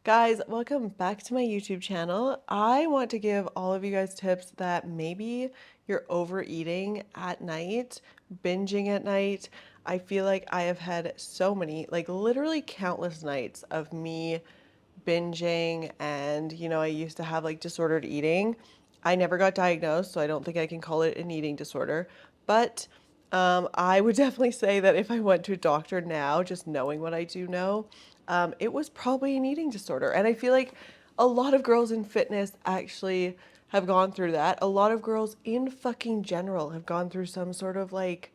Guys, welcome back to my YouTube channel. I want to give all of you guys tips that maybe you're overeating at night, binging at night. I feel like I have had so many, like literally countless nights of me binging, and I used to have like disordered eating. I never got diagnosed, so I don't think I can call it an eating disorder, but I would definitely say that if I went to a doctor now, just knowing what I do know, it was probably an eating disorder. And I feel like a lot of girls in fitness actually have gone through that. A lot of girls in fucking general have gone through some sort of like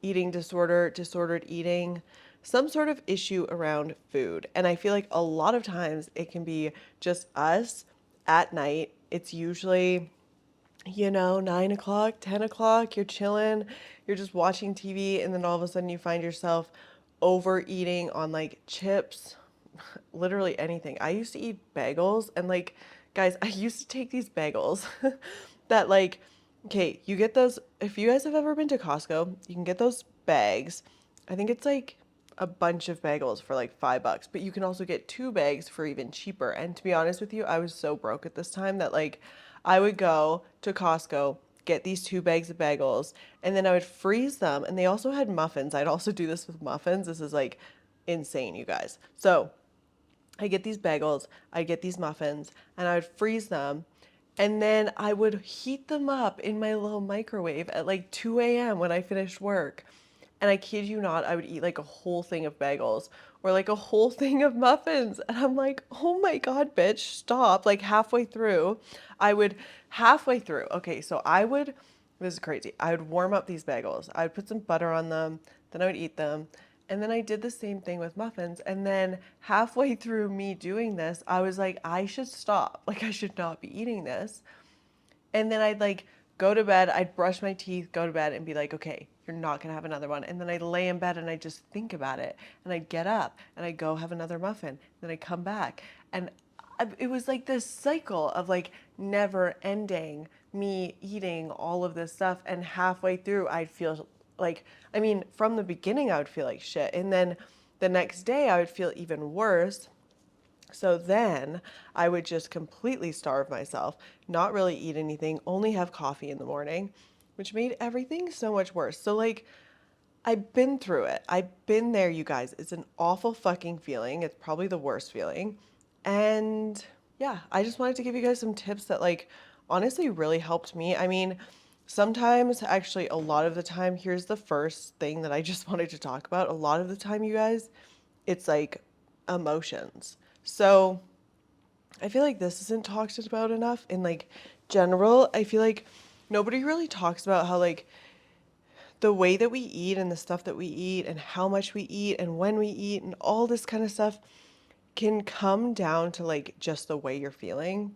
eating disorder, disordered eating, some sort of issue around food. And I feel like a lot of times it can be just us at night. It's usually 9 o'clock, 10 o'clock, you're chilling, you're just watching TV, and then all of a sudden you find yourself overeating on like chips, literally anything. I used to eat bagels, and like, guys, I used to take these bagels that, like, okay, you get those. If you guys have ever been to Costco, you can get those bags. I think it's like a bunch of bagels for like $5, but you can also get two bags for even cheaper. And to be honest with you, I was so broke at this time that like I would go to Costco, get these two bags of bagels, and then I would freeze them. And they also had muffins. I'd also do this with muffins. This is like insane, you guys. So I get these bagels, I get these muffins, and I would freeze them. And then I would heat them up in my little microwave at like 2 a.m. when I finished work. And I kid you not, I would eat like a whole thing of bagels or like a whole thing of muffins. And I'm like, oh my God, bitch, stop. Like halfway through, okay, so this is crazy. I would warm up these bagels. I would put some butter on them, then I would eat them. And then I did the same thing with muffins. And then halfway through me doing this, I was like, I should stop. Like, I should not be eating this. And then I'd like go to bed, I'd brush my teeth, go to bed, and be like, okay, you're not gonna have another one. And then I'd lay in bed and I'd just think about it. And I'd get up and I'd go have another muffin. Then I'd come back. And it was like this cycle of like never ending me eating all of this stuff. And halfway through, I'd feel like, I mean, from the beginning, I would feel like shit. And then the next day, I would feel even worse. So then I would just completely starve myself, not really eat anything, only have coffee in the morning, which made everything so much worse. So, like, I've been through it. I've been there, you guys. It's an awful fucking feeling. It's probably the worst feeling. And yeah, I just wanted to give you guys some tips that, like, honestly really helped me. I mean, sometimes, actually, a lot of the time, here's the first thing that I just wanted to talk about. A lot of the time, you guys, it's like emotions. So, I feel like this isn't talked about enough in like general. I feel like nobody really talks about how like the way that we eat and the stuff that we eat and how much we eat and when we eat and all this kind of stuff can come down to like just the way you're feeling.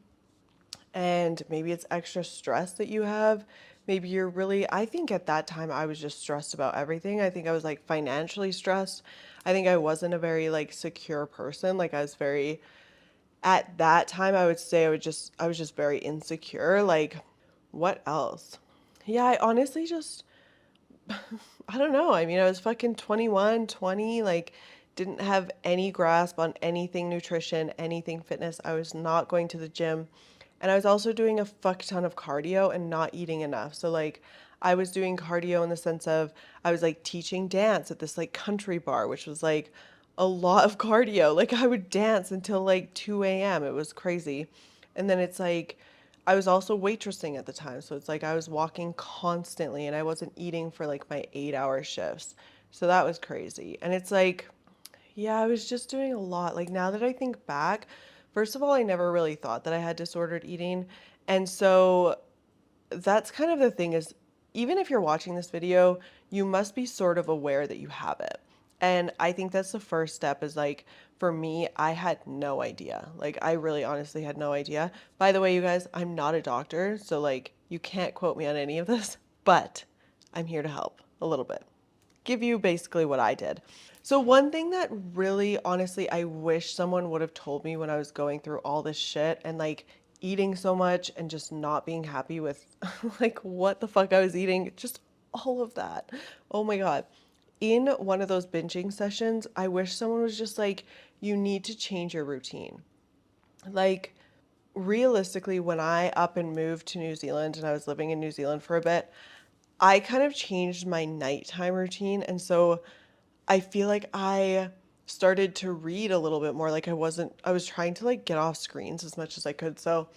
And maybe it's extra stress that you have. Maybe you're really, I think at that time I was just stressed about everything. I think I was like financially stressed. I think I wasn't a very like secure person. Like I was very, at that time I would say I was just very insecure. Like what else? Yeah, I honestly just I don't know. I mean, I was fucking 21, 20, like didn't have any grasp on anything nutrition, anything fitness. I was not going to the gym. And I was also doing a fuck ton of cardio and not eating enough. So like I was doing cardio in the sense of I was like teaching dance at this like country bar, which was like a lot of cardio. Like I would dance until like 2 a.m. It was crazy. And then it's like I was also waitressing at the time. So it's like I was walking constantly and I wasn't eating for like my 8 hour shifts. So that was crazy. And it's like, yeah, I was just doing a lot. Like now that I think back, first of all, I never really thought that I had disordered eating. And so that's kind of the thing is even if you're watching this video, you must be sort of aware that you have it. And I think that's the first step is like for me, I had no idea. Like I really honestly had no idea. By the way, you guys, I'm not a doctor, so like you can't quote me on any of this, but I'm here to help a little bit. Give you basically what I did. So one thing that really honestly I wish someone would have told me when I was going through all this shit and like eating so much and just not being happy with like what the fuck I was eating, just all of that. Oh my God. In one of those binging sessions, I wish someone was just like, you need to change your routine. Like, realistically, when I up and moved to New Zealand and I was living in New Zealand for a bit, I kind of changed my nighttime routine. And so I feel like I started to read a little bit more. Like I was trying to like get off screens as much as I could. So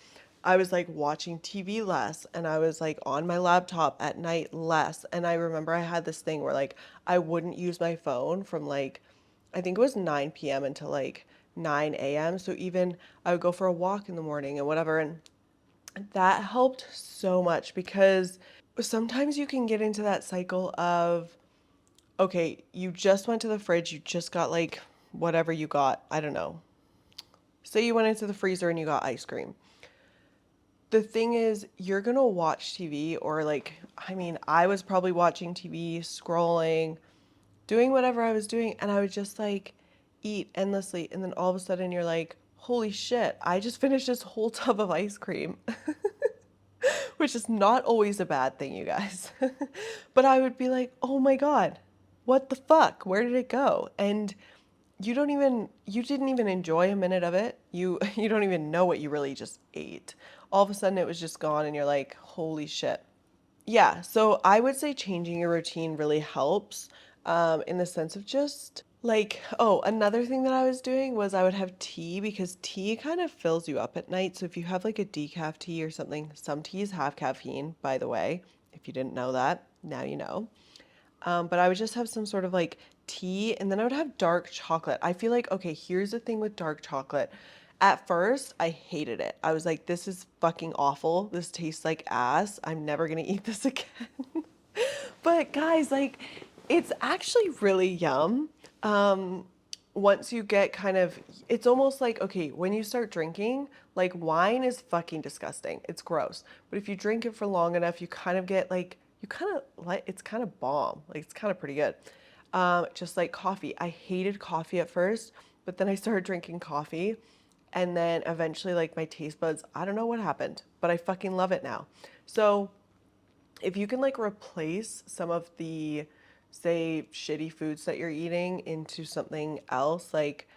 I was like watching TV less and I was like on my laptop at night less. And I remember I had this thing where like I wouldn't use my phone from like, I think it was 9 p.m. until like 9 a.m. So even I would go for a walk in the morning and whatever. And that helped so much because sometimes you can get into that cycle of, okay, you just went to the fridge, you just got like whatever you got, I don't know. Say you went into the freezer and you got ice cream. The thing is, you're gonna watch TV or like, I mean, I was probably watching TV, scrolling, doing whatever I was doing, and I would just like eat endlessly. And then all of a sudden you're like, holy shit, I just finished this whole tub of ice cream. Which is not always a bad thing, you guys. But I would be like, oh my God, what the fuck? Where did it go? And you didn't even enjoy a minute of it. You don't even know what you really just ate. All of a sudden it was just gone and you're like, holy shit. Yeah, so I would say changing your routine really helps in the sense of just like, oh, another thing that I was doing was I would have tea because tea kind of fills you up at night. So if you have like a decaf tea or something, some teas have caffeine, by the way. If you didn't know that, now you know. But I would just have some sort of like tea and then I would have dark chocolate. I feel like, okay, here's the thing with dark chocolate. At first, I hated it. I was like, this is fucking awful. This tastes like ass. I'm never gonna eat this again. But guys, like, it's actually really yum. Um, Once you get kind of, it's almost like, okay, when you start drinking, like wine is fucking disgusting. It's gross. But if you drink it for long enough, you kind of get like, you kind of like, it's kind of bomb. Like, it's kind of pretty good. Just like coffee. I hated coffee at first, but then I started drinking coffee. And then eventually, like, my taste buds, I don't know what happened, but I fucking love it now. So, if you can like replace some of the say shitty foods that you're eating into something else, like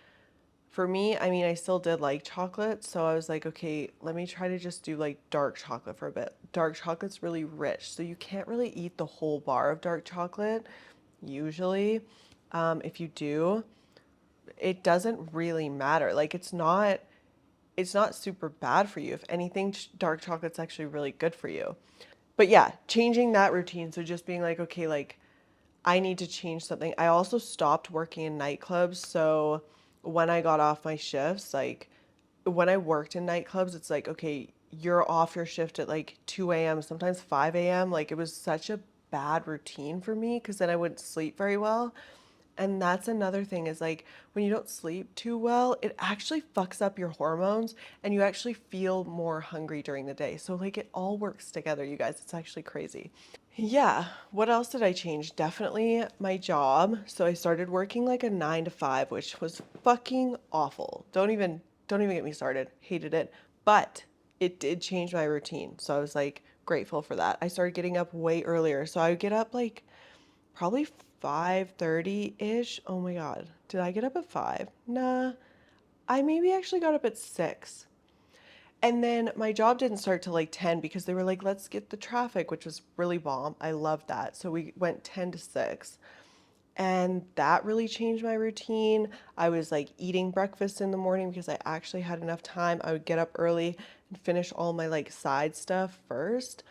for me, I mean, I still did like chocolate, so I was like, okay, let me try to just do like dark chocolate for a bit. Dark chocolate's really rich, so you can't really eat the whole bar of dark chocolate usually. If you do, it doesn't really matter. Like it's not super bad for you. If anything, dark chocolate's actually really good for you. But yeah, changing that routine. So just being like, okay, like I need to change something. I also stopped working in nightclubs. So when I got off my shifts, like when I worked in nightclubs, it's like, okay, you're off your shift at like 2 a.m., sometimes 5 a.m. Like it was such a bad routine for me because then I wouldn't sleep very well. And that's another thing is like when you don't sleep too well, it actually fucks up your hormones and you actually feel more hungry during the day. So like it all works together, you guys. It's actually crazy. Yeah, what else did I change? Definitely my job. So I started working like a 9 to 5, which was fucking awful. Don't even get me started. Hated it. But it did change my routine. So I was like grateful for that. I started getting up way earlier. So I would get up like probably 5:30-ish. Oh my God. Did I get up at 5? Nah. I maybe actually got up at 6. And then my job didn't start till like 10 because they were like, let's get the traffic, which was really bomb. I loved that. So we went 10 to 6. And that really changed my routine. I was like eating breakfast in the morning because I actually had enough time. I would get up early and finish all my like side stuff first.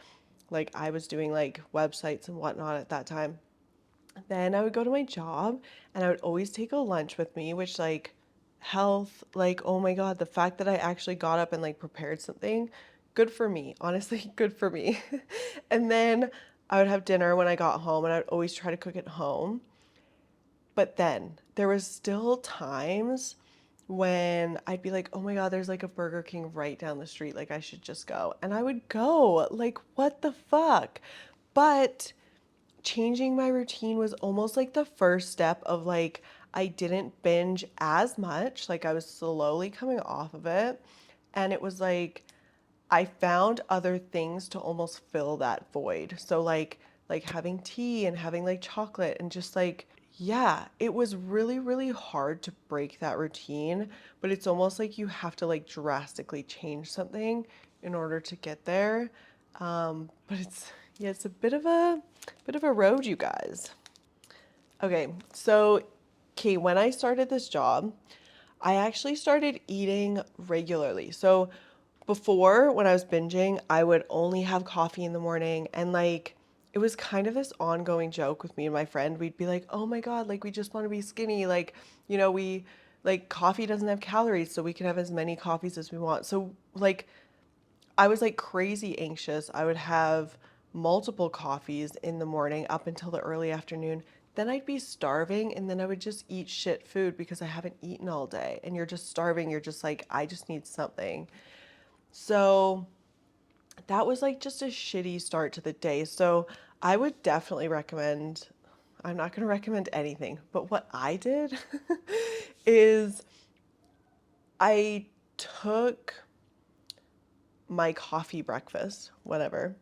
Like I was doing like websites and whatnot at that time. Then I would go to my job and I would always take a lunch with me, which like health, like oh my God, the fact that I actually got up and like prepared something, good for me. Honestly, good for me. And then I would have dinner when I got home and I would always try to cook at home. But then there was still times when I'd be like, oh my God, there's like a Burger King right down the street. Like I should just go. And I would go. Like, what the fuck? But changing my routine was almost like the first step of like I didn't binge as much, like I was slowly coming off of it, and it was like I found other things to almost fill that void. So like having tea and having like chocolate and just like Yeah, it was really, really hard to break that routine, but it's almost like you have to like drastically change something in order to get there. But yeah, it's a bit of a road, you guys. Okay, so okay, when I started this job, I actually started eating regularly. So before, when I was binging, I would only have coffee in the morning, and like it was kind of this ongoing joke with me and my friend. We'd be like, "Oh my God, like we just want to be skinny. Like, we like coffee doesn't have calories, so we can have as many coffees as we want." So like I was like crazy anxious. I would have multiple coffees in the morning up until the early afternoon. Then I'd be starving and then I would just eat shit food because I haven't eaten all day. And you're just starving. You're just like, I just need something. So that was like just a shitty start to the day. So I would definitely recommend, I'm not going to recommend anything, but what I did is I took my coffee breakfast, whatever.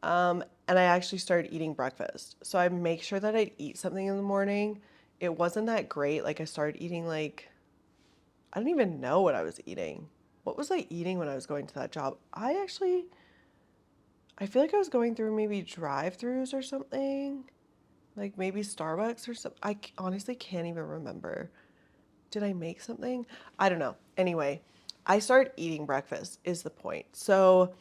And I actually started eating breakfast. So I make sure that I'd eat something in the morning. It wasn't that great. Like I started eating like, I don't even know what I was eating. What was I eating when I was going to that job? I feel like I was going through maybe drive-throughs or something. Like maybe Starbucks or something. Honestly can't even remember. Did I make something? I don't know. Anyway, I started eating breakfast is the point. So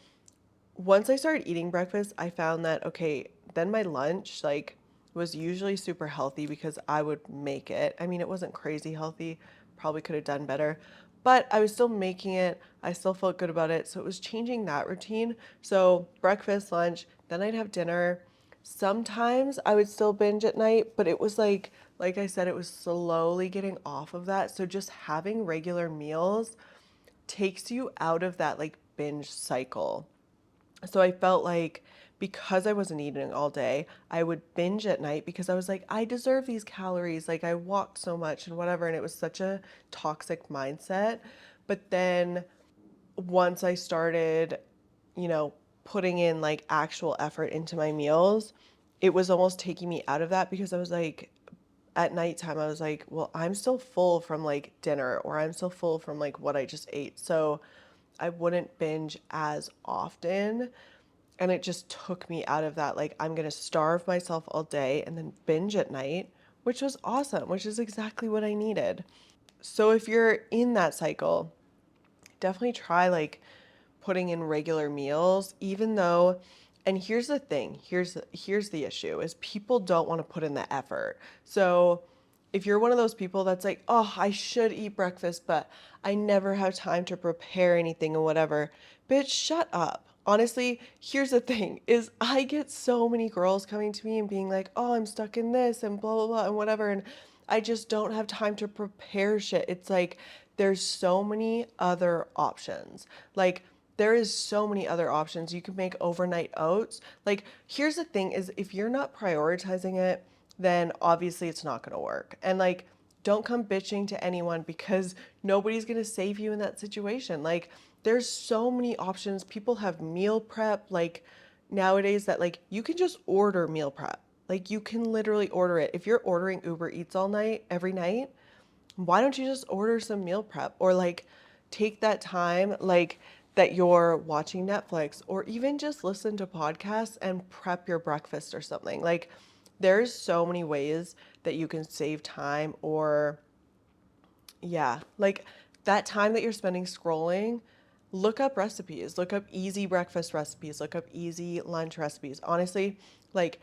once I started eating breakfast, I found that, okay, then my lunch, like, was usually super healthy because I would make it. I mean, it wasn't crazy healthy, probably could have done better, but I was still making it. I still felt good about it. So it was changing that routine. So breakfast, lunch, then I'd have dinner. Sometimes I would still binge at night, but it was like I said, it was slowly getting off of that. So just having regular meals takes you out of that like binge cycle. So I felt like because I wasn't eating all day, I would binge at night because I was like, I deserve these calories. Like I walked so much and whatever. And it was such a toxic mindset. But then once I started, you know, putting in like actual effort into my meals, it was almost taking me out of that because I was like, at nighttime, I was like, well, I'm still full from like dinner or I'm still full from like what I just ate. So I wouldn't binge as often. And it just took me out of that. Like, I'm going to starve myself all day and then binge at night, which was awesome, which is exactly what I needed. So, if you're in that cycle, definitely try like putting in regular meals, even though, and here's the thing, here's the issue is people don't want to put in the effort. So if you're one of those people that's like, oh, I should eat breakfast, but I never have time to prepare anything or whatever, bitch, shut up. Honestly, here's the thing is I get so many girls coming to me and being like, oh, I'm stuck in this and blah, blah, blah, and whatever. And I just don't have time to prepare shit. It's like there's so many other options. Like there is so many other options. You can make overnight oats. Like here's the thing is if you're not prioritizing it, then obviously it's not going to work. And like don't come bitching to anyone because nobody's going to save you in that situation. Like there's so many options. People have meal prep like nowadays that like you can just order meal prep. Like you can literally order it. If you're ordering Uber Eats all night, every night, why don't you just order some meal prep or like take that time like that you're watching Netflix or even just listen to podcasts and prep your breakfast or something. Like there's so many ways that you can save time or yeah, like that time that you're spending scrolling, look up recipes, look up easy breakfast recipes, look up easy lunch recipes. Honestly, like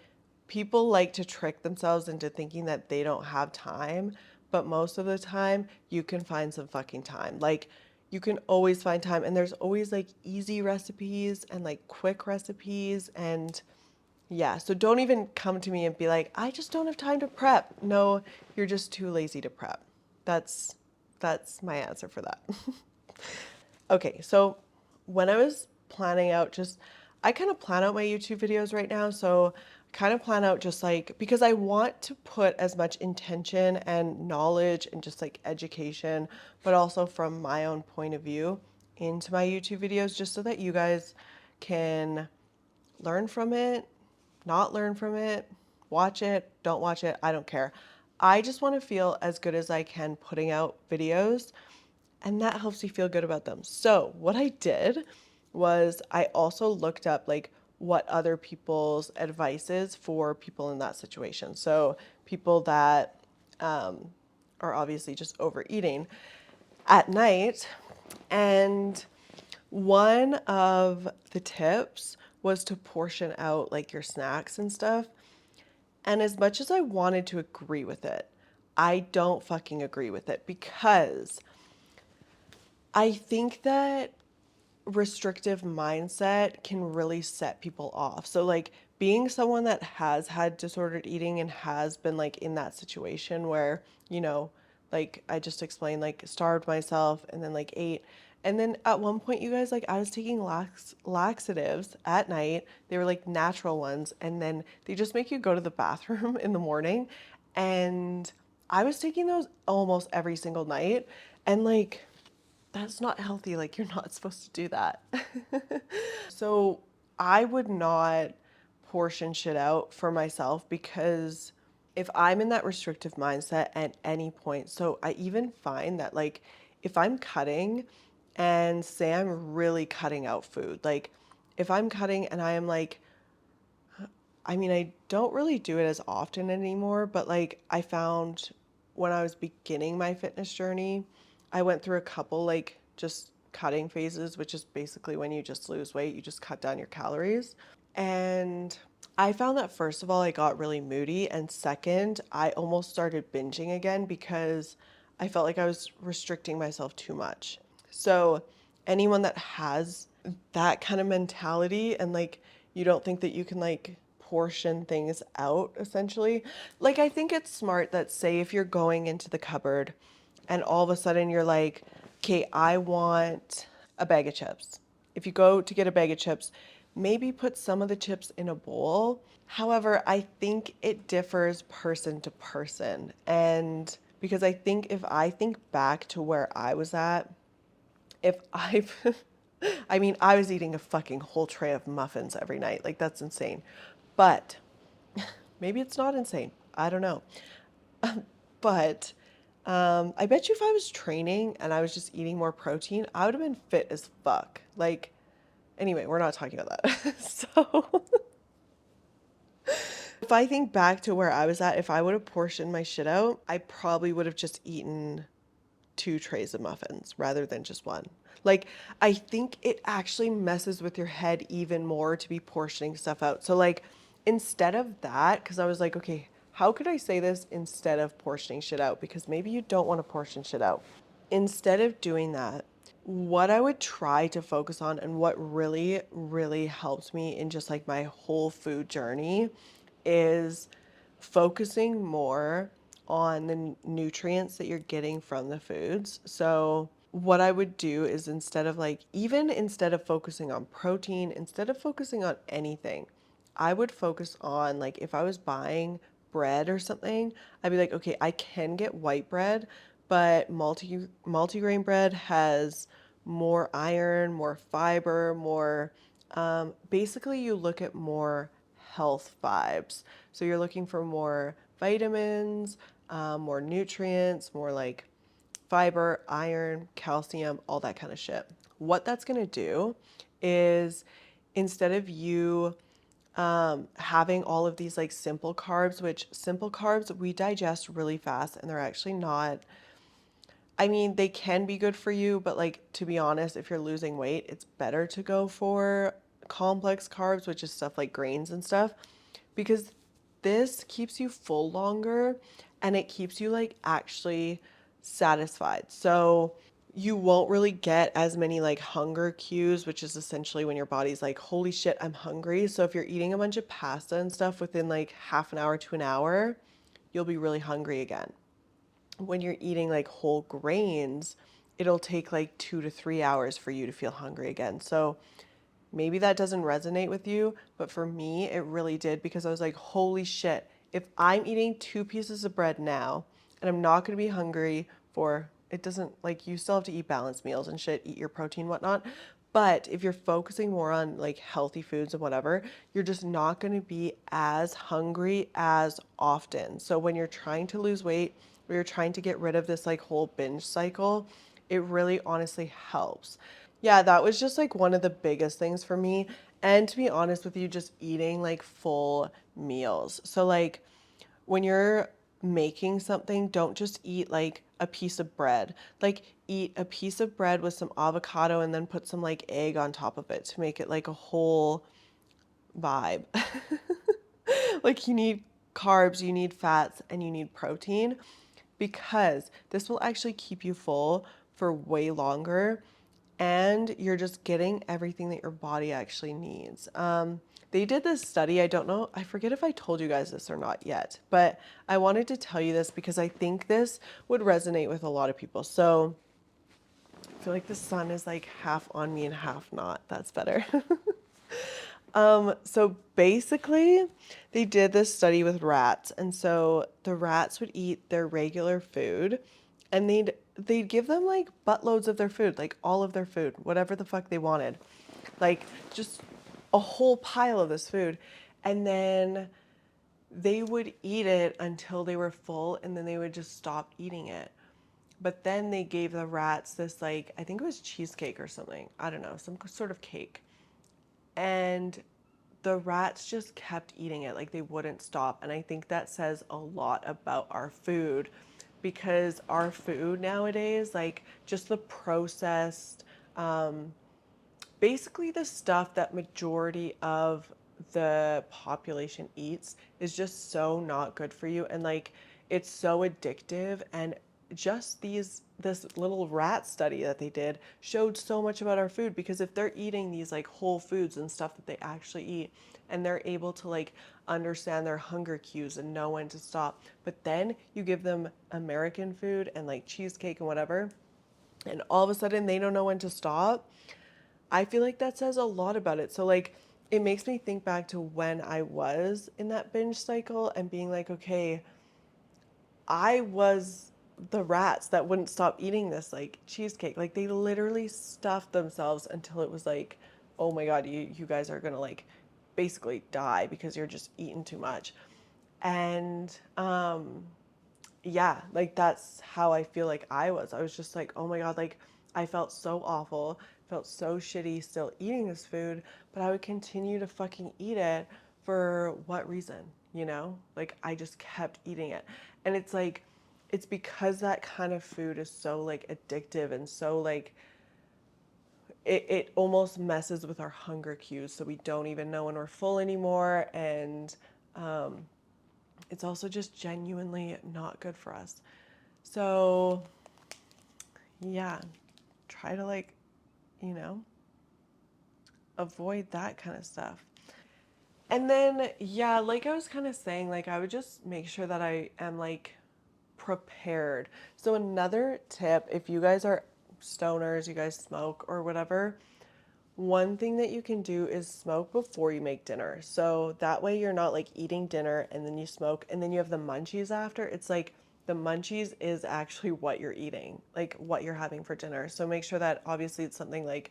people like to trick themselves into thinking that they don't have time, but most of the time you can find some fucking time. Like you can always find time and there's always like easy recipes and like quick recipes and yeah, so don't even come to me and be like, I just don't have time to prep. No, you're just too lazy to prep. That's that's my answer for that. Okay, so when I was planning out just I kind of plan out my YouTube videos right now, so kind of plan out just like because I want to put as much intention and knowledge and just like education, but also from my own point of view into my YouTube videos just so that you guys can learn from it, not learn from it, watch it, don't watch it, I don't care. I just want to feel as good as I can putting out videos, and that helps me feel good about them. So what I did was I also looked up like what other people's advice is for people in that situation. So people that are obviously just overeating at night. And one of the tips was to portion out like your snacks and stuff. And as much as I wanted to agree with it, I don't fucking agree with it, because I think that restrictive mindset can really set people off. So like being someone that has had disordered eating and has been like in that situation where, like I just explained, like starved myself and then like ate. And then at one point, you guys, like I was taking laxatives at night. They were like natural ones. And then they just make you go to the bathroom in the morning. And I was taking those almost every single night. And like, that's not healthy. Like, you're not supposed to do that. So I would not portion shit out for myself, because if I'm in that restrictive mindset at any point, so I even find that like if I'm cutting and say I'm really cutting out food, like if I'm cutting and I am like, I mean, I don't really do it as often anymore, but like I found when I was beginning my fitness journey, I went through a couple like just cutting phases, which is basically when you just lose weight, you just cut down your calories. And I found that first of all, I got really moody. And second, I almost started binging again because I felt like I was restricting myself too much. So, anyone that has that kind of mentality and like you don't think that you can like portion things out essentially, like I think it's smart that say if you're going into the cupboard and all of a sudden you're like, okay, I want a bag of chips. If you go to get a bag of chips, maybe put some of the chips in a bowl. However, I think it differs person to person. And because I think if I think back to where I was at, if I've, I mean, I was eating a fucking whole tray of muffins every night. Like, that's insane. But maybe it's not insane. I don't know. But I bet you if I was training and I was just eating more protein, I would have been fit as fuck. Like, anyway, we're not talking about that. So, if I think back to where I was at, if I would have portioned my shit out, I probably would have just eaten 2 trays of muffins rather than just one. Like, I think it actually messes with your head even more to be portioning stuff out. So, like, instead of that, because I was like, okay, how could I say this instead of portioning shit out? Because maybe you don't want to portion shit out. Instead of doing that, what I would try to focus on and what really, really helps me in just like my whole food journey is focusing more on the nutrients that you're getting from the foods. So, what I would do is instead of like, even instead of focusing on protein, instead of focusing on anything, I would focus on like if I was buying bread or something, I'd be like, okay, I can get white bread, but multigrain bread has more iron, more fiber, more basically you look at more health vibes. So you're looking for more vitamins, more nutrients, more like fiber, iron, calcium, all that kind of shit. What that's going to do is instead of you having all of these like simple carbs, which simple carbs we digest really fast and they're actually not, I mean, they can be good for you, but like to be honest, if you're losing weight, it's better to go for complex carbs, which is stuff like grains and stuff, because this keeps you full longer and it keeps you like actually satisfied. So you won't really get as many like hunger cues, which is essentially when your body's like, holy shit, I'm hungry. So if you're eating a bunch of pasta and stuff within like half an hour to an hour, you'll be really hungry again. When you're eating like whole grains, it'll take like 2 to 3 hours for you to feel hungry again. So maybe that doesn't resonate with you, but for me, it really did, because I was like, holy shit, if I'm eating 2 pieces of bread now and I'm not going to be hungry for, it doesn't, like, you still have to eat balanced meals and shit, eat your protein, whatnot. But if you're focusing more on like healthy foods and whatever, you're just not going to be as hungry as often. So when you're trying to lose weight or you're trying to get rid of this like whole binge cycle, it really honestly helps. Yeah, that was just like one of the biggest things for me. And to be honest with you, just eating like full meals. So like when you're making something, don't just eat like a piece of bread. Like eat a piece of bread with some avocado and then put some like egg on top of it to make it like a whole vibe. Like you need carbs, you need fats, and you need protein because this will actually keep you full for way longer and you're just getting everything that your body actually needs. They did this study. I don't know, I forget if I told you guys this or not yet, but I wanted to tell you this because I think this would resonate with a lot of people. So I feel like the sun is like half on me and half not. That's better. So basically, they did this study with rats, and so the rats would eat their regular food, and they'd give them like buttloads of their food, like all of their food, whatever the fuck they wanted, like just a whole pile of this food, and then they would eat it until they were full, and then they would just stop eating it. But then they gave the rats this like I think it was cheesecake or something. I don't know, some sort of cake and the rats just kept eating it, like they wouldn't stop. And I think that says a lot about our food because our food nowadays, like just the processed, basically the stuff that majority of the population eats is just so not good for you, and like it's so addictive. And just this little rat study that they did showed so much about our food because if they're eating these like whole foods and stuff that they actually eat and they're able to like understand their hunger cues and know when to stop, but then you give them American food and like cheesecake and whatever, and all of a sudden they don't know when to stop. I feel like that says a lot about it. So like it makes me think back to when I was in that binge cycle and being like, okay, I was the rats that wouldn't stop eating this like cheesecake. Like they literally stuffed themselves until it was like, oh my God, you guys are gonna like basically die because you're just eating too much. And yeah, like that's how I feel like I was. I was just like, oh my God, like I felt so awful, felt so shitty still eating this food, but I would continue to fucking eat it for what reason, you know? Like I just kept eating it. And it's like, it's because that kind of food is so like addictive and so like, it almost messes with our hunger cues. So we don't even know when we're full anymore. And it's also just genuinely not good for us. So, yeah, try to like, you know, avoid that kind of stuff. And then, yeah, like I was kind of saying, like I would just make sure that I am like prepared. So, another tip if you guys are stoners, you guys smoke or whatever, one thing that you can do is smoke before you make dinner. So that way you're not like eating dinner and then you smoke and then you have the munchies after. It's like the munchies is actually what you're eating, like what you're having for dinner. So make sure that obviously it's something like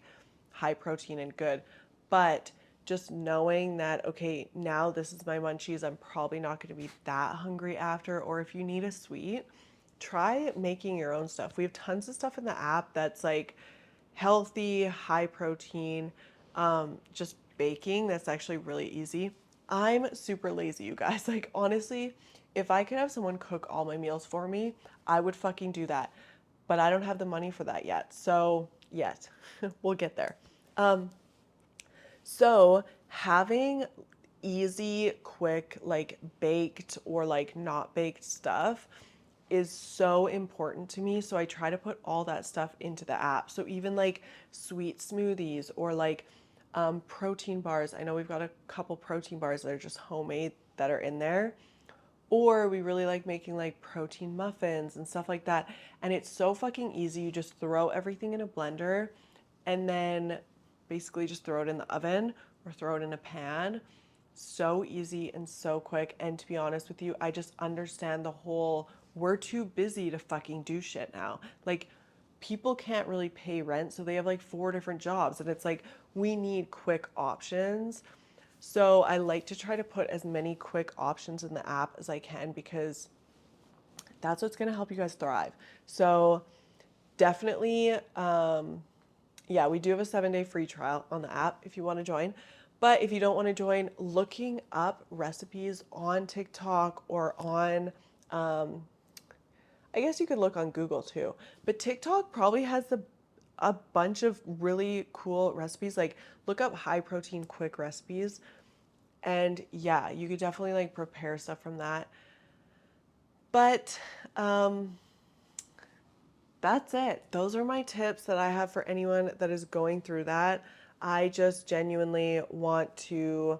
high protein and good. But just knowing that, okay, now this is my munchies, I'm probably not going to be that hungry after. Or if you need a sweet, try making your own stuff. We have tons of stuff in the app that's like healthy, high protein, just baking. That's actually really easy. I'm super lazy, you guys. Like, honestly, if I could have someone cook all my meals for me, I would fucking do that. But I don't have the money for that yet. So, yet. We'll get there. So, having easy, quick, like baked or like not baked stuff is so important to me. So I try to put all that stuff into the app. So even like sweet smoothies or like protein bars. I know we've got a couple protein bars that are just homemade that are in there. Or we really like making like protein muffins and stuff like that. And it's so fucking easy. You just throw everything in a blender and then basically just throw it in the oven or throw it in a pan. So easy and so quick. And to be honest with you, I just understand the whole we're too busy to fucking do shit now. Like people can't really pay rent, so they have like 4 different jobs, and it's like we need quick options. So I like to try to put as many quick options in the app as I can, because that's what's going to help you guys thrive. So definitely, yeah, we do have a 7-day free trial on the app if you want to join. But if you don't want to join, looking up recipes on TikTok or on, I guess you could look on Google too. But TikTok probably has a bunch of really cool recipes. Like, look up high protein quick recipes. And yeah, you could definitely like prepare stuff from that. But that's it. Those are my tips that I have for anyone that is going through that. I just genuinely want to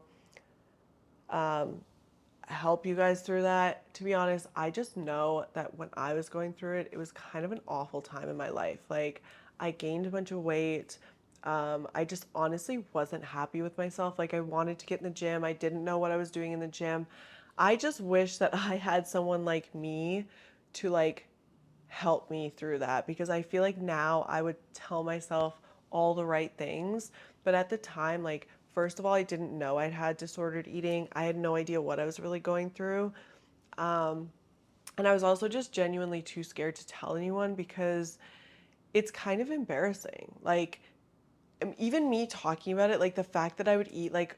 help you guys through that. To be honest, I just know that when I was going through it, it was kind of an awful time in my life. Like, I gained a bunch of weight. I just honestly wasn't happy with myself. Like, I wanted to get in the gym. I didn't know what I was doing in the gym. I just wish that I had someone like me to like help me through that, because I feel like now I would tell myself all the right things. But at the time, like, first of all, I didn't know I'd had disordered eating. I had no idea what I was really going through. And I was also just genuinely too scared to tell anyone, because it's kind of embarrassing. Like, even me talking about it, like the fact that I would eat like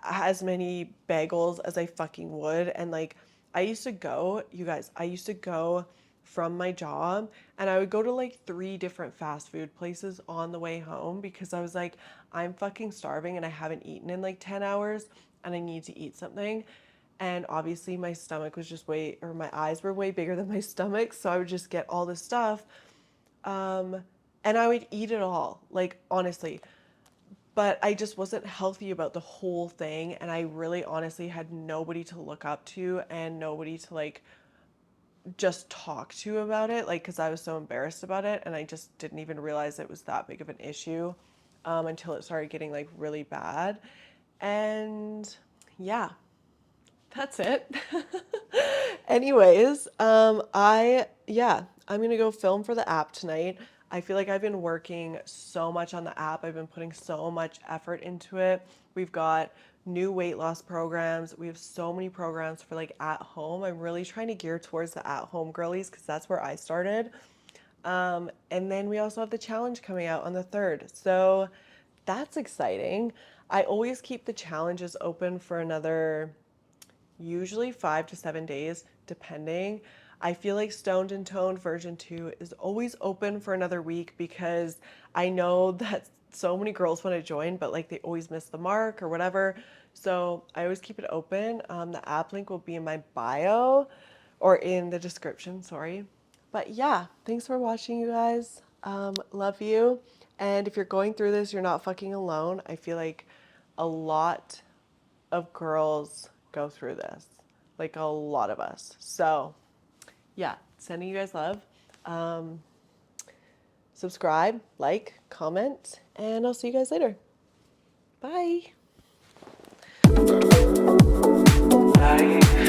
as many bagels as I fucking would. And like, I used to go, you guys, I used to go from my job, and I would go to like 3 different fast food places on the way home, because I was like, I'm fucking starving and I haven't eaten in like 10 hours and I need to eat something. And obviously my stomach was just my eyes were way bigger than my stomach. So I would just get all this stuff. And I would eat it all, like, honestly. But I just wasn't healthy about the whole thing. And I really honestly had nobody to look up to and nobody to like just talk to about it, like, because I was so embarrassed about it. And I just didn't even realize it was that big of an issue until it started getting like really bad. And yeah, that's it. Anyways, I'm gonna go film for the app tonight. I feel like I've been working so much on the app. I've been putting so much effort into it. We've got new weight loss programs. We have so many programs for like at home. I'm really trying to gear towards the at home girlies, because that's where I started. And then we also have the challenge coming out on the 3rd. So that's exciting. I always keep the challenges open for another usually 5 to 7 days, depending. I feel like Stoned and Toned version 2 is always open for another week, because I know that so many girls want to join, but like they always miss the mark or whatever. So I always keep it open. The app link will be in my bio or in the description, sorry. But yeah, thanks for watching, you guys. Love you. And if you're going through this, you're not fucking alone. I feel like a lot of girls go through this, like a lot of us. So yeah, sending you guys love. Subscribe, like, comment, and I'll see you guys later. Bye. Bye.